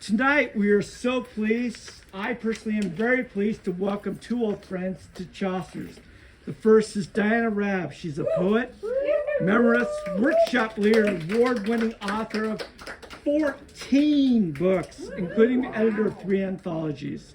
Tonight we are so pleased, I personally am very pleased to welcome two old friends to Chaucer's. The first is Diana Raab. She's a poet, memorist, workshop leader, and award-winning author of 14 books, including the editor of 3 anthologies.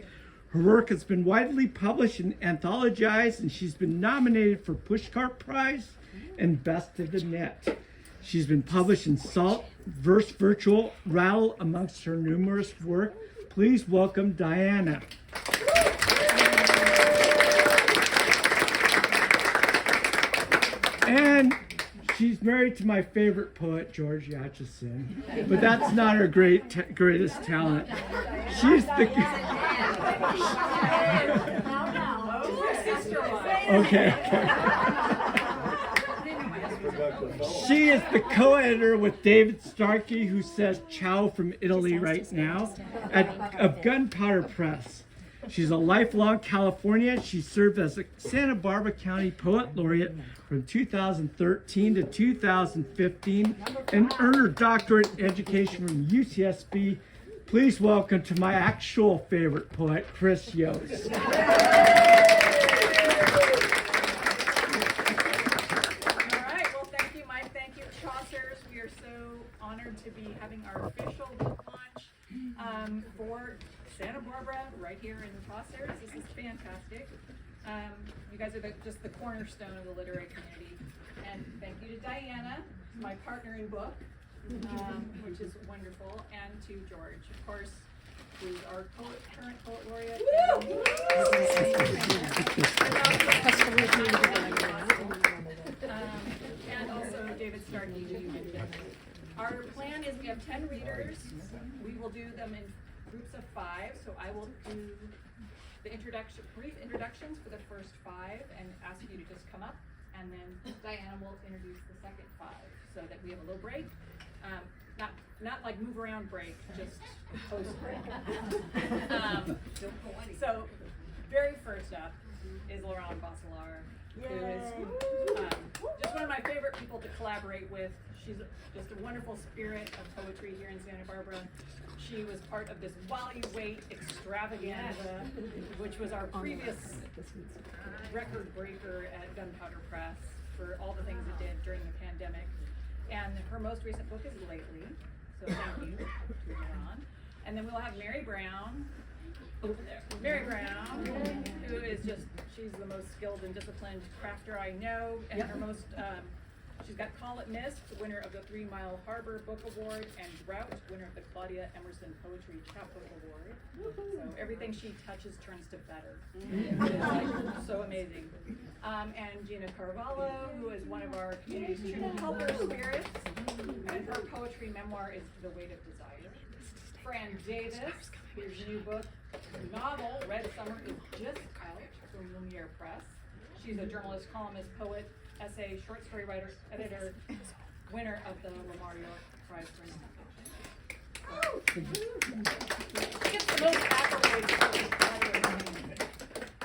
Her work has been widely published and anthologized, and she's been nominated for Pushcart Prize and Best of the Net. She's been published in Salt, Verse Virtual, Rattle, amongst her numerous work. Please welcome Diana. And she's married to my favorite poet, George Yatchison, but that's not her greatest talent. She's the... Okay. She is the co-editor with David Starkey, who says ciao from Italy right now, of Gunpowder Press. She's a lifelong Californian. She served as a Santa Barbara County Poet Laureate from 2013 to 2015 and earned her doctorate in education from UCSB. Please welcome to my actual favorite poet, Chryss Yost. To be having our official book launch for Santa Barbara right here in Chaucer. This is fantastic. You guys are just the cornerstone of the literary community. And thank you to Diana, my partner in book, which is wonderful, and to George, of course, who's our current poet laureate. And also David Starkey, who you mentioned. Our plan is we have 10 readers. We will do them in groups of 5. So I will do the brief introductions for the first 5 and ask you to just come up. And then Diana will introduce the second 5 so that we have a little break. Not like move around break, just post break. So very first up is Laure-Anne Bosselaar, who is just one of my favorite people to collaborate with. She's just a wonderful spirit of poetry here in Santa Barbara. She was part of this While You Wait extravaganza, which was our previous record breaker at Gunpowder Press for all the things it did during the pandemic. And her most recent book is Lately, so thank you to on. And then we'll have Mary Brown over there. Mary Brown, who is she's the most skilled and disciplined crafter I know, and her most, she's got Call It Mist, winner of the 3 Mile Harbor Book Award, and Drought, winner of the Claudia Emerson Poetry Chapbook Award. So everything she touches turns to better. It's so amazing. And Jina Carvalho, who is one of our community's true helper spirits, and her poetry memoir is The Weight of Desire. Fran Davis, whose new book, novel, Red Summer, is just out from Lumiere Press. She's a journalist, columnist, poet, essay, short story writer, editor, winner of the Lamar York Prize for nonfiction. Gets the most accolades.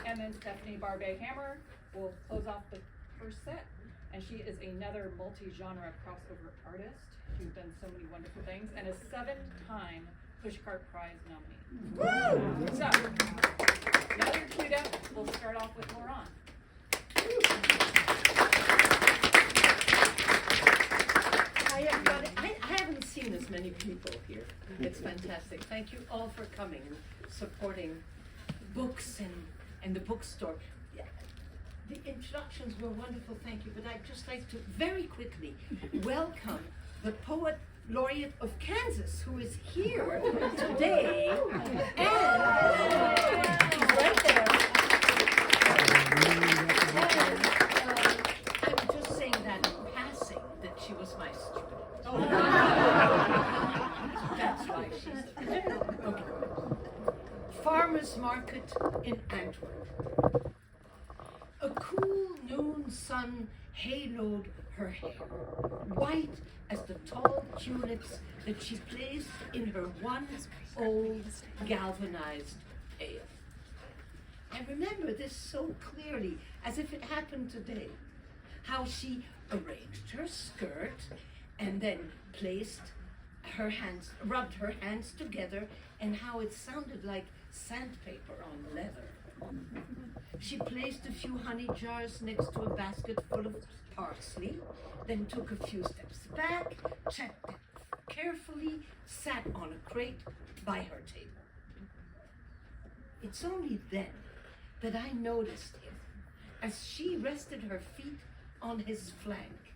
And then Stephanie Barbe Hammer will close off the first set. And she is another multi-genre crossover artist who's done so many wonderful things and a 7-time Pushcart Prize nominee. So, now you're queued up. We'll start off with Laure-Anne. Hi everybody. I haven't seen as many people here. It's fantastic. Thank you all for coming and supporting books and the bookstore. Yeah, the introductions were wonderful, thank you, but I'd just like to very quickly welcome the Poet Laureate of Kansas, who is here today, and he's right there. I'm just saying that in passing, that she was my student. That's why she's okay. Farmer's Market in Antwerp. A cool noon sun haloed her hair, white as the tall tulips that she placed in her one old galvanized pail. I remember this so clearly, as if it happened today, how she arranged her skirt and then placed rubbed her hands together, and how it sounded like sandpaper on leather. She placed a few honey jars next to a basket full of parsley, then took a few steps back, checked it carefully, sat on a crate by her table. It's only then that I noticed him as she rested her feet on his flank,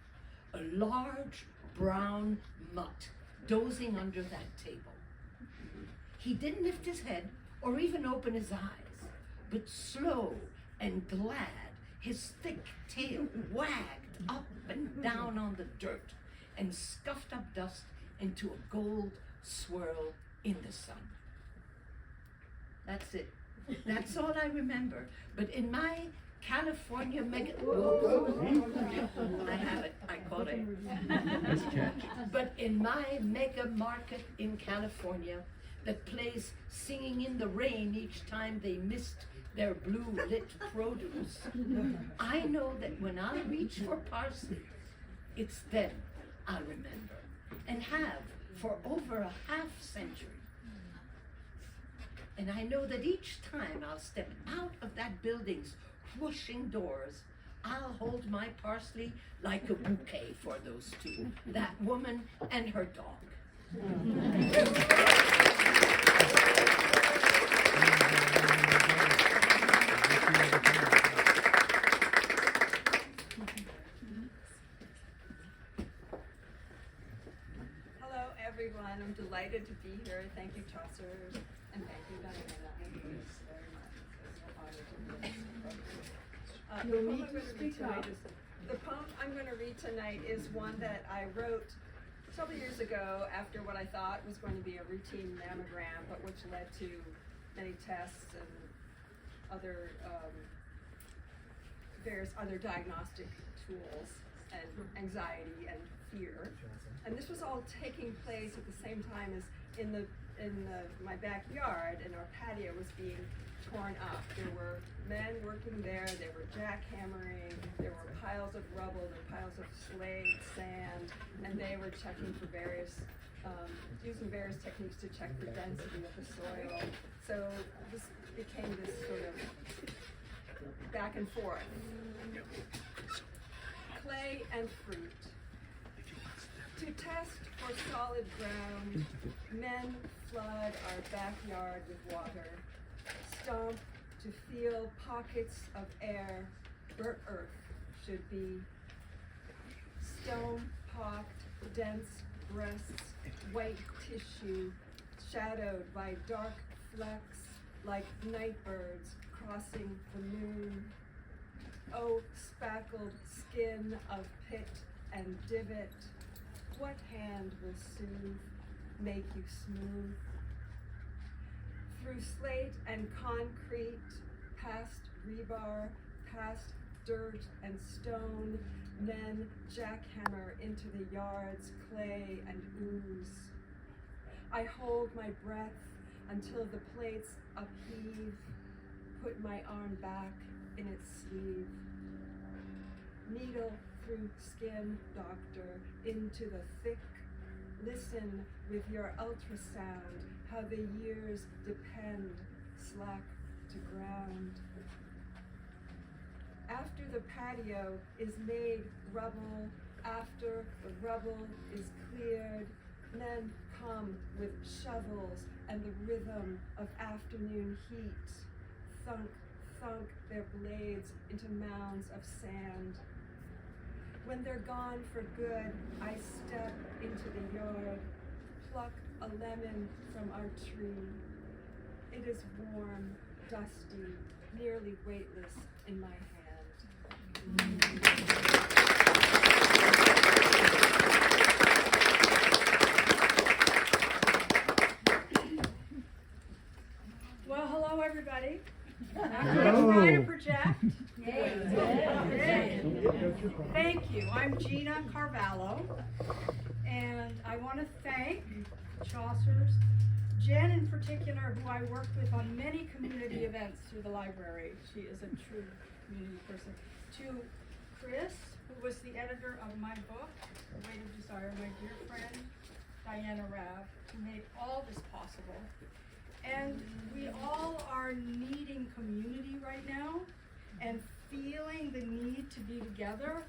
a large brown mutt dozing under that table. He didn't lift his head or even open his eyes, but slow and glad, his thick tail wagged up and down on the dirt and scuffed up dust into a gold swirl in the sun. That's it. That's all I remember. But in my California mega... I have it. I caught it. But in my mega market in California that plays Singing in the Rain each time they missed their blue lit produce, I know that when I reach for parsley, it's then I'll remember, and have for over a half century. And I know that each time I'll step out of that building's whooshing doors, I'll hold my parsley like a bouquet for those two, that woman and her dog. Hello, everyone. I'm delighted to be here. Thank you, Chaucer, and thank you, Diana. Thanks very much. It's an honor to be in this program. The poem I'm going to read tonight is one that I wrote several years ago after what I thought was going to be a routine mammogram, but which led to many tests and other various other diagnostic tools and anxiety and fear. And this was all taking place at the same time as my backyard, and our patio was being torn up. There were men working there, they were jackhammering, there were piles of rubble and piles of slate, sand, and they were checking for using various techniques to check the density of the soil. So this became this sort of back and forth. Clay and fruit. To test for solid ground, men flood our backyard with water. Stomp to feel pockets of air, burnt earth should be. Stone-pocked, dense breasts, white tissue, shadowed by dark flecks like nightbirds crossing the moon. Oh, spackled skin of pit and divot, what hand will soothe, make you smooth? Through slate and concrete, past rebar, past dirt and stone, men jackhammer into the yard's clay and ooze. I hold my breath until the plates upheave, put my arm back in its sleeve. Needle through skin, doctor, into the thick. Listen with your ultrasound, how the years depend, slack to ground. After the patio is made rubble, after the rubble is cleared, men come with shovels and the rhythm of afternoon heat. Thunk, thunk their blades into mounds of sand. When they're gone for good, I step into the yard, pluck a lemon from our tree. It is warm, dusty, nearly weightless in my hand. Well, hello everybody. Hello. I'm trying to project. Thank you. I'm Jina Carvalho, and I want to thank Chaucer's, Jen in particular, who I worked with on many community events through the library. She is a true community person. To Chryss, who was the editor of my book, The Weight of Desire, my dear friend, Diana Raab, who made all this possible. And we all are needing community right now and feeling the need to be together.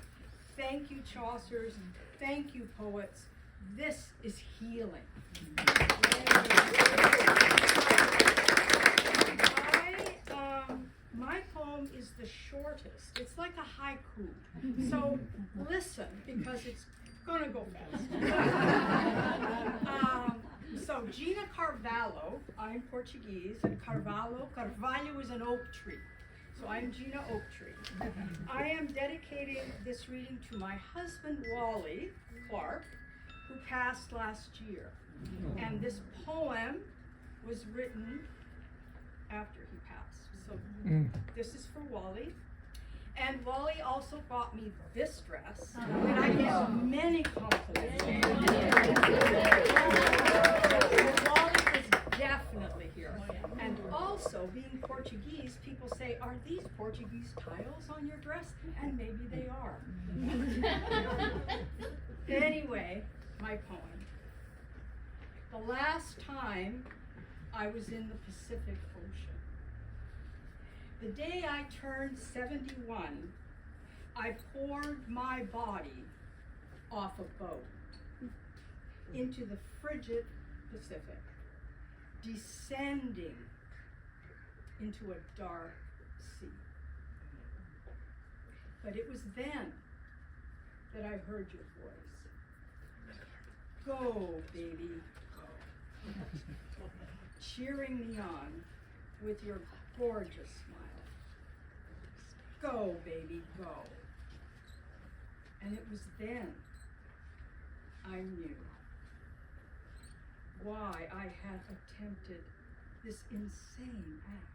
Thank you, Chaucers. Thank you, poets. This is healing. My poem is the shortest. It's like a haiku. So listen, because it's gonna go fast. So Jina Carvalho, I'm Portuguese, and Carvalho is an oak tree. So I'm Jina Oak Tree. I am dedicating this reading to my husband, Wally Clark, who passed last year. And this poem was written after he passed. So this is for Wally. And Wally also bought me this dress, and I get many compliments. Wally is definitely here. And also, being Portuguese, people say, are these Portuguese tiles on your dress? And maybe they are. Anyway, my poem. The last time I was in the Pacific Ocean. The day I turned 71, I poured my body off a boat into the frigid Pacific, descending into a dark sea. But it was then that I heard your voice. Go, baby, cheering me on with your gorgeous smile. Go, baby, go. And it was then I knew why I had attempted this insane act.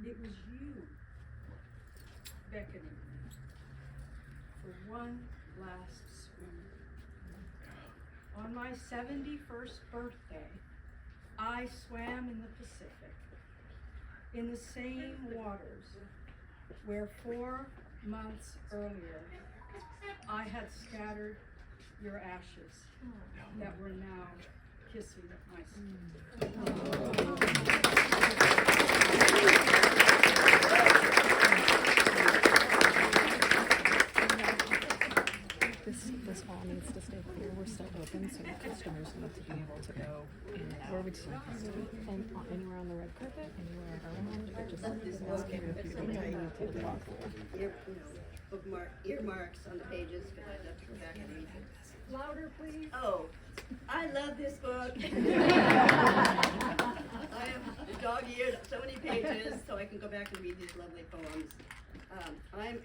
It was you beckoning me for one last swim. On my 71st birthday, I swam in the Pacific, in the same waters where 4 months earlier I had scattered your ashes that were now kissing my skin. This hall needs to stay clear. We're still open, so customers need to be able to go in and out. Where would you like us to? And anywhere on the red carpet, anywhere around, or just asking if you need to walk through. Bookmark earmarks on the pages because I'd love to go back and read it. Louder, please. Oh, I love this book. I have dog-eared so many pages so I can go back and read these lovely poems. I'm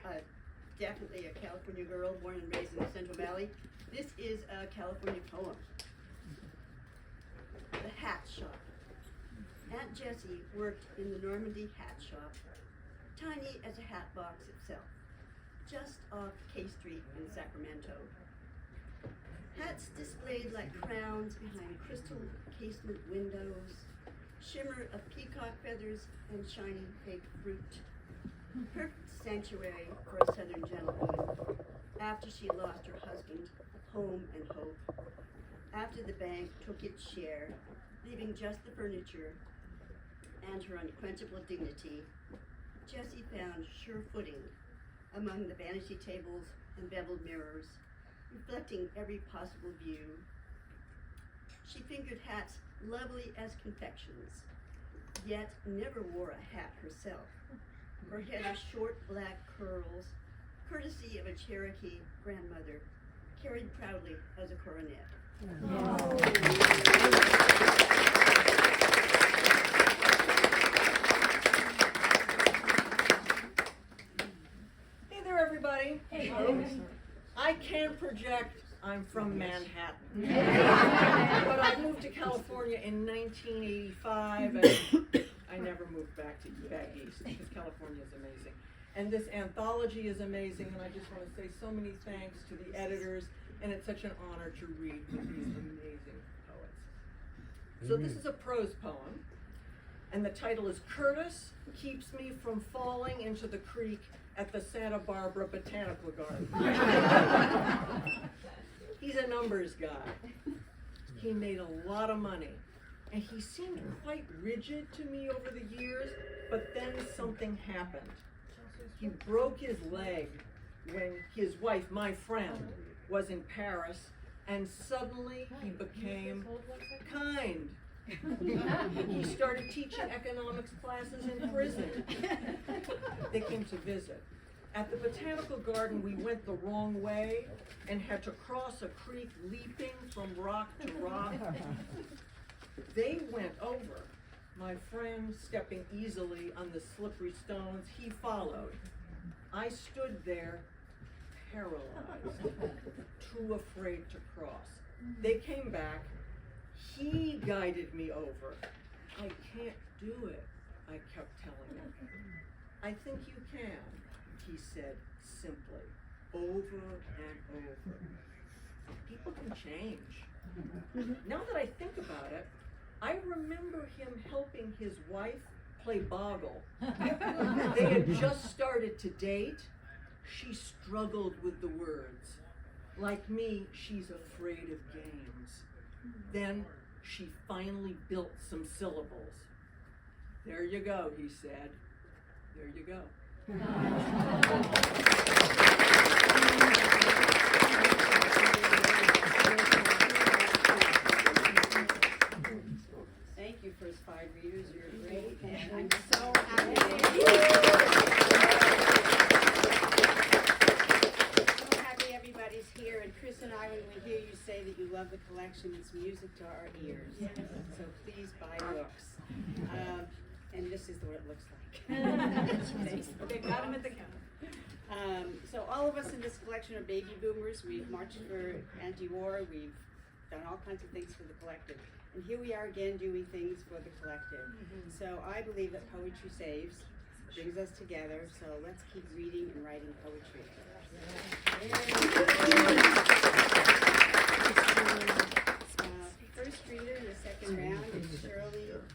definitely a California girl born and raised in the Central Valley. This is a California poem. The Hat Shop. Aunt Jessie worked in the Normandy hat shop, tiny as a hat box itself, just off K Street in Sacramento. Hats displayed like crowns behind crystal casement windows, shimmer of peacock feathers and shiny baked fruit. Perfect sanctuary for a southern gentlewoman after she lost her husband, home and hope. After the bank took its share, leaving just the furniture and her unquenchable dignity, Jessie found sure footing among the vanity tables and beveled mirrors, reflecting every possible view. She fingered hats lovely as confections, yet never wore a hat herself. Her head of short black curls, courtesy of a Cherokee grandmother, carried proudly as a coronet. Hey there, everybody. Hey. I can project I'm from Manhattan. But I moved to California in 1985, and I never moved back east because California is amazing. And this anthology is amazing, and I just want to say so many thanks to the editors, and it's such an honor to read with these amazing poets. So this is a prose poem, and the title is Curtis Keeps Me from Falling into the Creek at the Santa Barbara Botanical Garden. He's a numbers guy. He made a lot of money. And he seemed quite rigid to me over the years, but then something happened. He broke his leg when his wife, my friend, was in Paris, and suddenly he became kind. He started teaching economics classes in prison. They came to visit. At the botanical garden, we went the wrong way and had to cross a creek leaping from rock to rock. They went over. My friend stepping easily on the slippery stones, he followed. I stood there, paralyzed, too afraid to cross. They came back. He guided me over. I can't do it, I kept telling him. I think you can, he said simply, over and over. People can change. Now that I think about it, I remember him helping his wife play boggle. They had just started to date. She struggled with the words. Like me, she's afraid of games. Then she finally built some syllables. There you go, he said. There you go. Thank you, first 5 readers. You're great. And I'm so happy. So happy everybody's here. And Chryss and I, when we hear you say that you love the collection, it's music to our ears. So please buy books. And this is what it looks like. Okay, got him at the counter. So all of us in this collection are baby boomers. We've marched for anti-war. We've done all kinds of things for the collective. And here we are again doing things for the collective. So I believe that poetry saves, brings us together. So let's keep reading and writing poetry. First reader in the second round is Shirley Lim,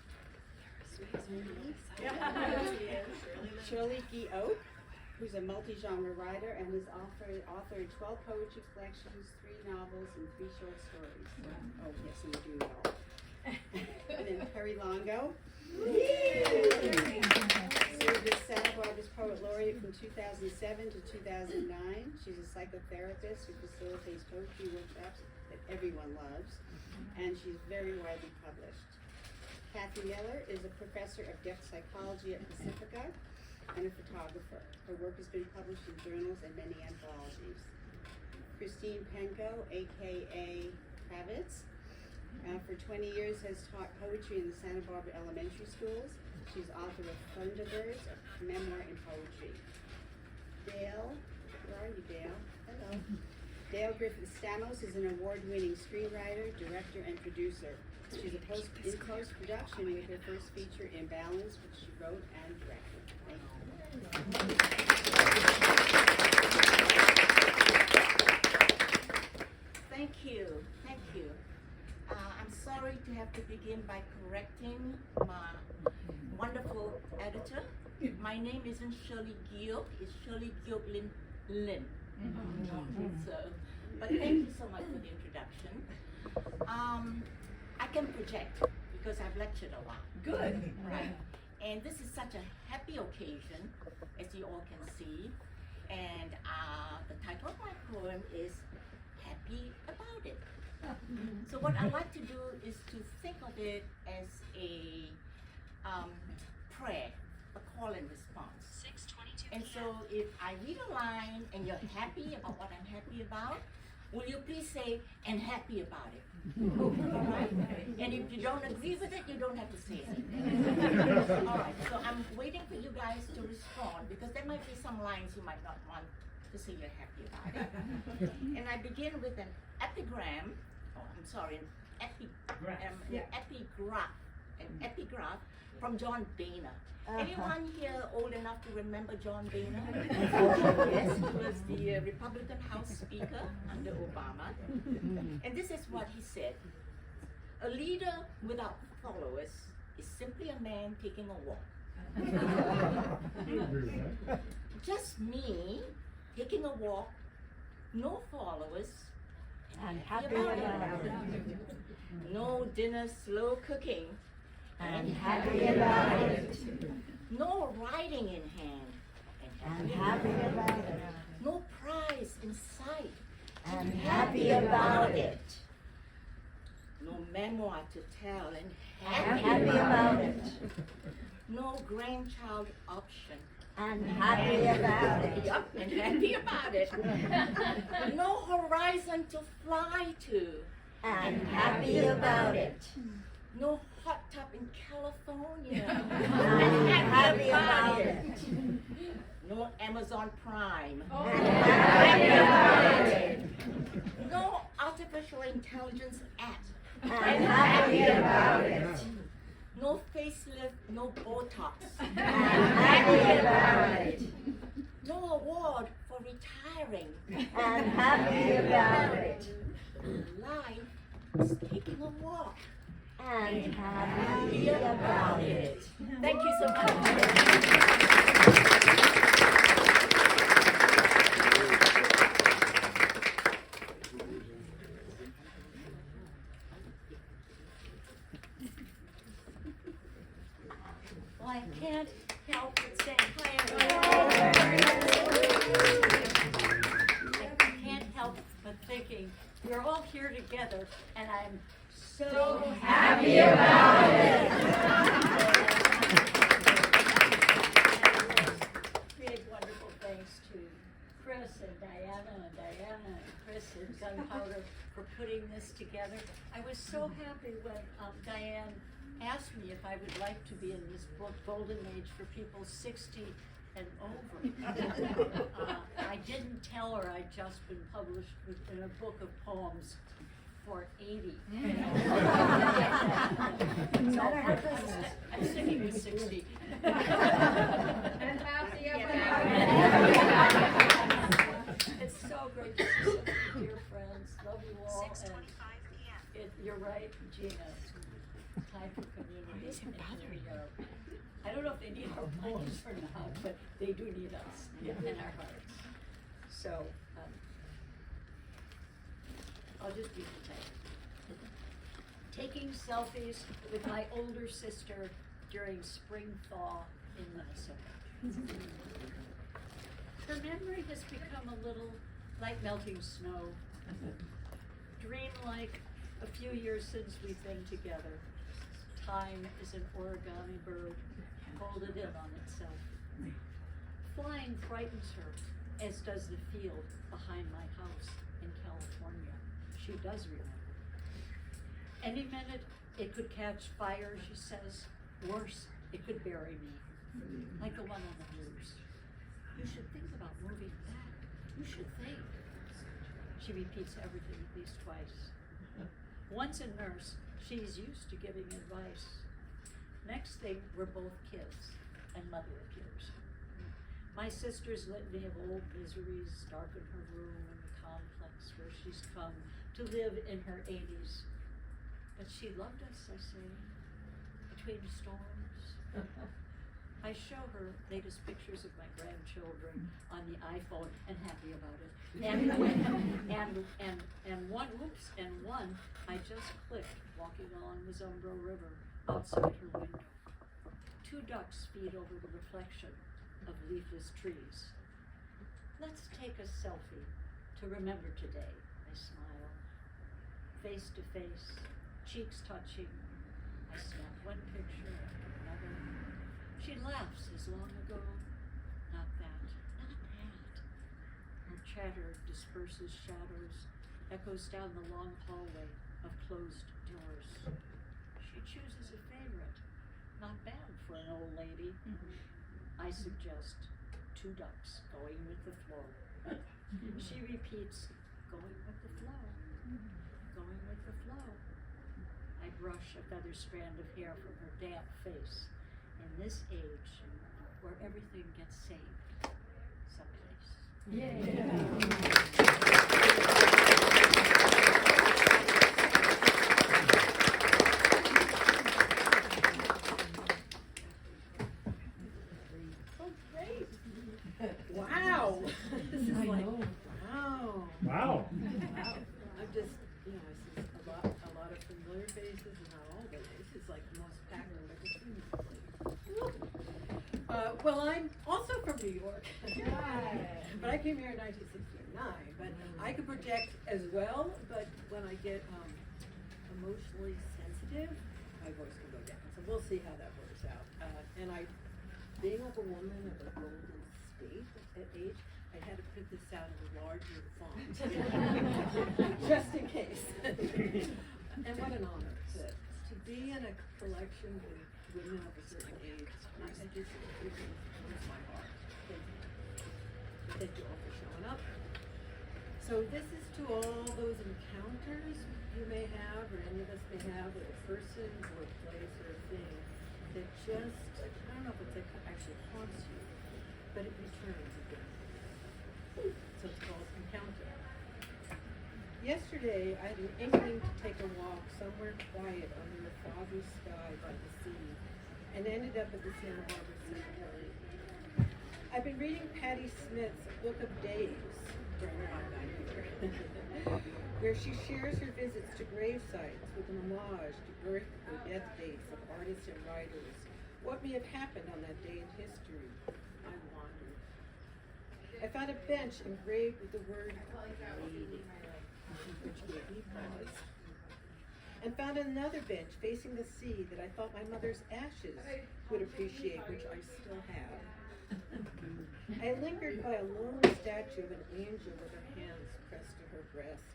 who's a multi-genre writer and has authored 12 poetry collections, 3 novels, and 3 short stories. Oh yes, and we do know. And then Perie Longo, served as Santa Barbara's Poet Laureate from 2007 to 2009. She's a psychotherapist who facilitates poetry workshops that everyone loves, and she's very widely published. Kathee Miller is a professor of depth psychology at Pacifica and a photographer. Her work has been published in journals and many anthologies. Christine Penko, aka Kravetz, for 20 years has taught poetry in the Santa Barbara elementary schools. She's author of Thunderbirds, a memoir in poetry. Dale, where are you, Dale? Hello. Dale Griffiths Stamos is an award-winning screenwriter, director, and producer. She's in post-production with her first feature, Imbalance, which she wrote and directed. Thank you. Thank you. I'm sorry to have to begin by correcting my wonderful editor. My name isn't Shirley Lim, it's Shirley Lim. So, but thank you so much for the introduction. I can project because I've lectured a lot. Good. Right. And this is such a happy occasion, as you all can see. And the title of my poem is Happy About It. So what I like to do is to think of it as a prayer, a call and response. 6:22 And so if I read a line and you're happy about what I'm happy about, will you please say, and happy about it? All right? And if you don't agree with it, you don't have to say anything. All right, so I'm waiting for you guys to respond because there might be some lines you might not want to say you're happy about it. And I begin with an epigram, an epigraph from John Boehner. Anyone here old enough to remember John Boehner? Yes, he was the Republican House Speaker under Obama. And this is what he said. A leader without followers is simply a man taking a walk. Just me taking a walk, no followers, and happy about it. No dinner slow cooking, and happy about it. No writing in hand, and happy about it. No prize in sight, and happy about it. No memoir to tell, and happy about it. No grandchild option, and happy about it. Yup, and happy about it. No horizon to fly to, and happy about it. No hot tub in California, and happy about it. No Amazon Prime, and happy about it. No artificial intelligence app, and happy about it. No facelift, no Botox, and happy about it. No award for retiring, and happy about it. Life is taking a walk, and happy about it. Thank you so much. Well, I can't help but say hi, everyone. I can't help but thinking we're all here together, and I'm so happy about it. Big wonderful thanks to Chryss and Diana and Chryss and Gunpowder for putting this together. I was so happy when Diane asked me if I would like to be in this book, Golden Age for people 60 and over. I didn't tell her I'd just been published in a book of poems for 80. So I'm sticking with 60. And happy about it. It's so great to see so many dear friends. Love you all. 6:25 p.m. You're right, Gina. Time for community. And here we go. I don't know if they need our poems or not, but they do need us in our hearts. So I'll just be content. Taking selfies with my older sister during spring thaw in Minnesota. Her memory has become a little like melting snow, dreamlike a few years since we've been together. Time is an origami bird, folded in on itself. Flying frightens her, as does the field behind my house in California. She does remember. Any minute it could catch fire, she says. Worse, it could bury me, like the one on the news. You should think about moving back. You should think. She repeats everything at least twice. Once a nurse, she's used to giving advice. Next thing, we're both kids, and mother appears. My sister's litany of old miseries darken her room in the complex where she's come to live in her 80s. But she loved us, I say, between storms. I show her latest pictures of my grandchildren on the iPhone and happy about it. And one I just clicked walking along the Zumbro River outside her window. 2 ducks feed over the reflection of leafless trees. Let's take a selfie to remember today, I smile. Face to face, cheeks touching, I snap one picture after another. She laughs as long ago. Not that, not that. Her chatter disperses shadows, echoes down the long hallway of closed doors. She chooses a favorite. Not bad for an old lady. I suggest 2 ducks going with the flow. She repeats, going with the flow. Going with the flow. I brush a feather strand of hair from her damp face. In this age, where everything gets saved, someplace. Oh, great! Wow! This is like, wow. Wow. I'm just Well, I'm also from New York. But I came here in 1969. But I can project as well, but when I get emotionally sensitive, my voice can go down. So we'll see how that works out. And being a woman of a golden state at age, I had to print this out in a larger font, just in case. And what an honor to be in a collection with women of a certain age. It just warms my heart. Thank you all for showing up. So this is to all those encounters you may have, or any of us may have, with a person or a place or a thing that just, I don't know if it's actually haunts you, but it returns again. So it's called encounter. Yesterday, I had an inkling to take a walk somewhere quiet under a foggy sky by the sea, and ended up at the Santa Barbara Cemetery. I've been reading Patti Smith's Book of Days during my time here, where she shares her visits to grave sites with an homage to birth or death dates of artists and writers. What may have happened on that day in history? I wondered. I found a bench engraved with the word "lady," which gave me pause. And found another bench facing the sea that I thought my mother's ashes would appreciate, which I still have. I lingered by a lone statue of an angel with her hands pressed to her breast,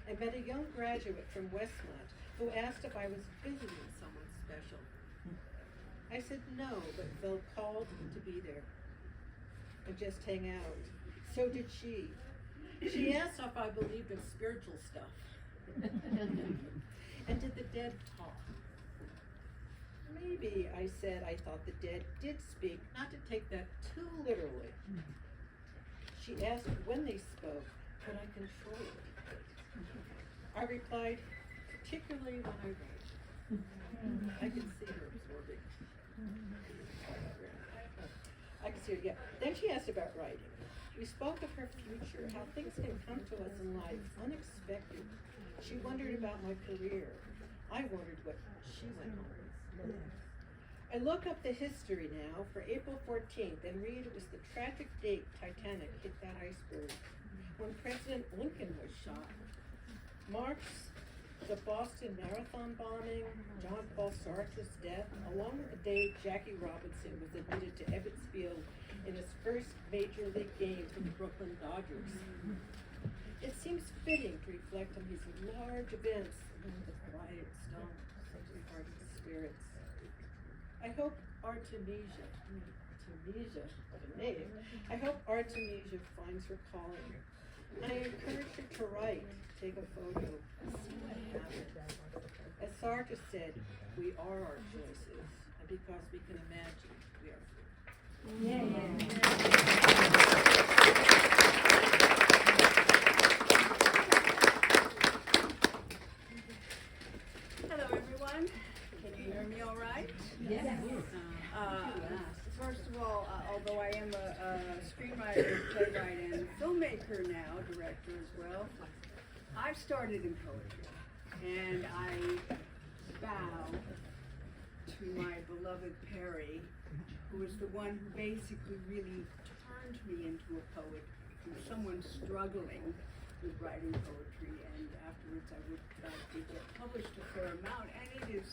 and met a young graduate from Westmont who asked if I was visiting someone special. I said no, but felt called to be there and just hang out. So did she. She asked if I believed in spiritual stuff. And did the dead talk? Maybe, I said, I thought the dead did speak, not to take that too literally. She asked when they spoke, could I control it? I replied, particularly when I write. I can see her absorbing. I can see her, yeah. Then she asked about writing. We spoke of her future, how things can come to us in life unexpected. She wondered about my career. I wondered what she went on. I look up the history now for April 14th and read it was the tragic date Titanic hit that iceberg, when President Lincoln was shot. March, the Boston Marathon bombing, John Paul Sartre's death, along with the day Jackie Robinson was admitted to Ebbets Field in his first major league game for the Brooklyn Dodgers. It seems fitting to reflect on these large events with quiet stones and hardened spirits. I hope Artemisia, I hope Artemisia finds her calling. I encourage her to write, take a photo, and see what happens. As Sartre said, we are our choices, and because we can imagine, we are free. Hello, everyone. Can you hear me all right? Yes. First of all, although I am a screenwriter, playwright, and filmmaker now, director as well, I've started in poetry, and I bow to my beloved Perie, who is the one who basically really turned me into a poet, from someone struggling with writing poetry, and afterwards I did get published a fair amount, and it is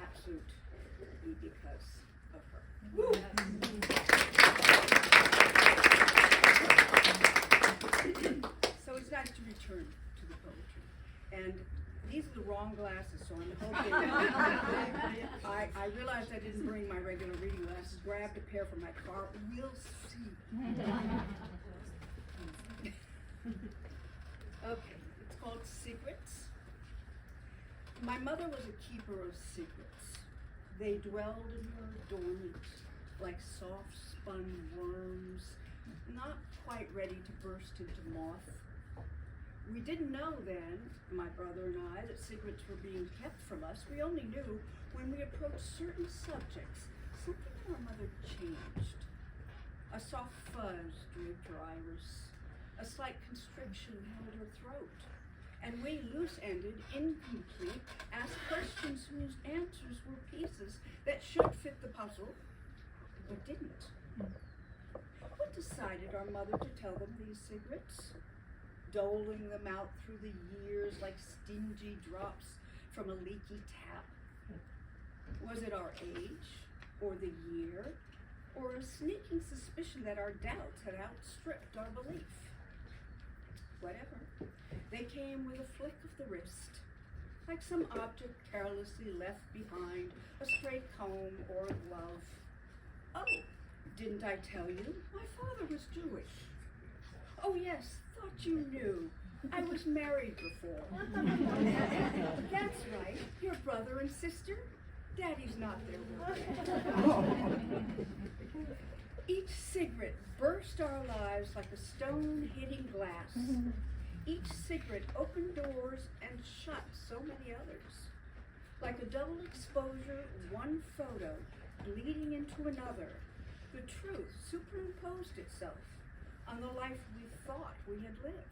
absolutely because of her. So it's nice to return to the poetry. And these are the wrong glasses, so I'm hoping. I realized I didn't bring my regular reading glasses, grabbed a pair from my car. We'll see. Okay, it's called Secrets. My mother was a keeper of secrets. They dwelled in her dormant, like soft spun worms, not quite ready to burst into moth. We didn't know then, my brother and I, that secrets were being kept from us. We only knew when we approached certain subjects, something in our mother changed. A soft fuzz draped her iris. A slight constriction held her throat. And we, loose-ended, incomplete, asked questions whose answers were pieces that should fit the puzzle, but didn't. decided our mother to tell them these secrets, doling them out through the years like stingy drops from a leaky tap? Was it our age, or the year, or a sneaking suspicion that our doubts had outstripped our belief? Whatever, they came with a flick of the wrist, like some object carelessly left behind, a stray comb or a glove. Oh, didn't I tell you? My father was Jewish. Oh yes, thought you knew. I was married before. That's right, your brother and sister. Daddy's not there with me. Each cigarette burst our lives like a stone hitting glass. Each cigarette opened doors and shut so many others. Like a double exposure, one photo bleeding into another, the truth superimposed itself on the life we thought we had lived.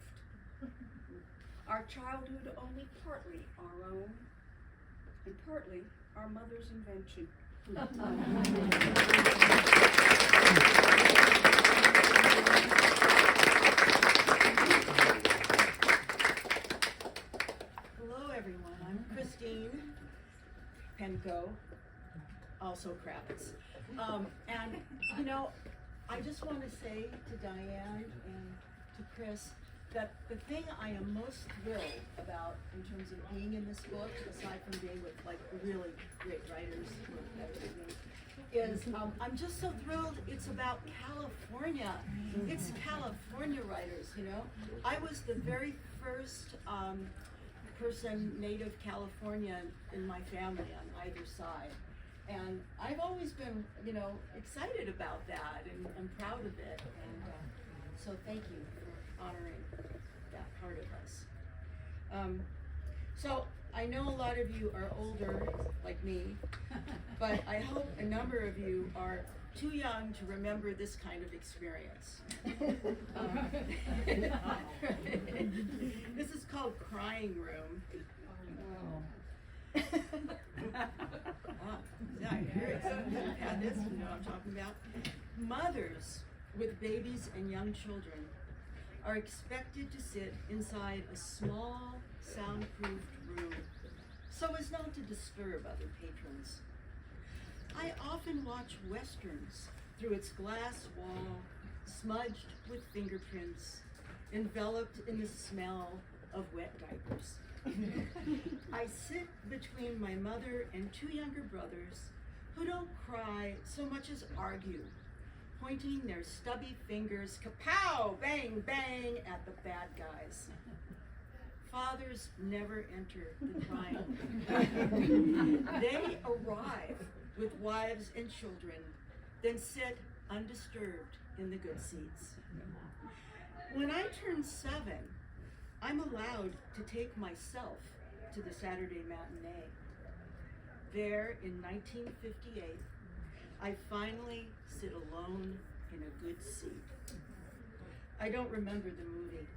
Our childhood only partly our own, and partly our mother's invention. Hello, everyone. I'm Christine Penko, also Kravetz. And, you know, I just want to say to Diane and to Chryss that the thing I am most thrilled about in terms of being in this book, aside from being with like really great writers who are better than me, is I'm just so thrilled it's about California. It's California writers, you know. I was the very first person native California in my family on either side. And I've always been, you know, excited about that and proud of it. And so thank you for honoring that part of us. So I know a lot of you are older, like me, but I hope a number of you are too young to remember this kind of experience. This is called Crying Room. Yeah, here it's had this, you know what I'm talking about. Mothers with babies and young children are expected to sit inside a small, soundproofed room so as not to disturb other patrons. I often watch westerns through its glass wall, smudged with fingerprints, enveloped in the smell of wet diapers. I sit between my mother and two younger brothers who don't cry so much as argue, pointing their stubby fingers, kapow, bang, bang, at the bad guys. Fathers never enter the crying room. They arrive with wives and children, then sit undisturbed in the good seats. When I turn 7, I'm allowed to take myself to the Saturday matinee. There in 1958, I finally sit alone in a good seat. I don't remember the movie,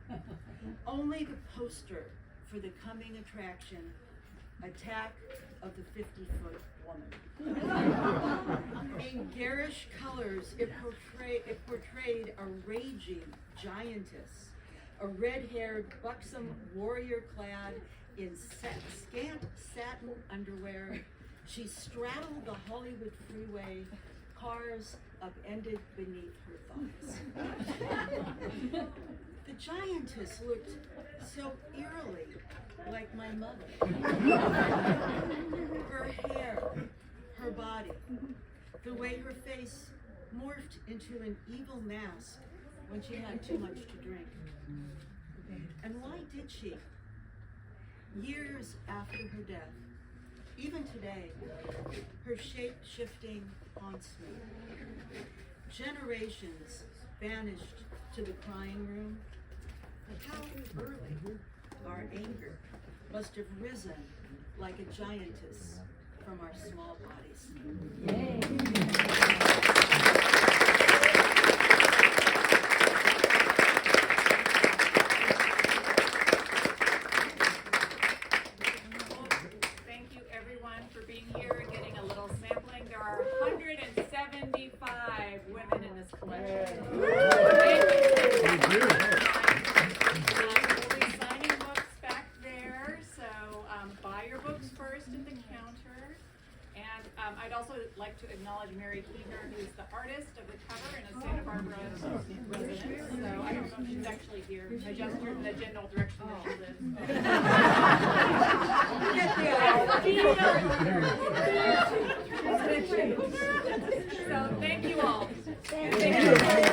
only the poster for the coming attraction, Attack of the 50-Foot Woman. In garish colors, it portrayed a raging giantess, a red-haired, buxom warrior clad in scant satin underwear. She straddled the Hollywood freeway, cars upended beneath her thighs. The giantess looked so eerily like my mother. Her hair, her body, the way her face morphed into an evil mask when she had too much to drink. And why did she? Years after her death, even today, her shape-shifting haunts me. Generations vanished to the crying room. How early our anger must have risen like a giantess from our small bodies. Thank you everyone for being here and getting a little sampling. There are 175 women in this collection. I'd also like to acknowledge Mary Keeger, who's the artist of the cover and a Santa Barbara resident. So I don't know if she's actually here. I gestured in the general direction that she lives. So thank you all. Thank you.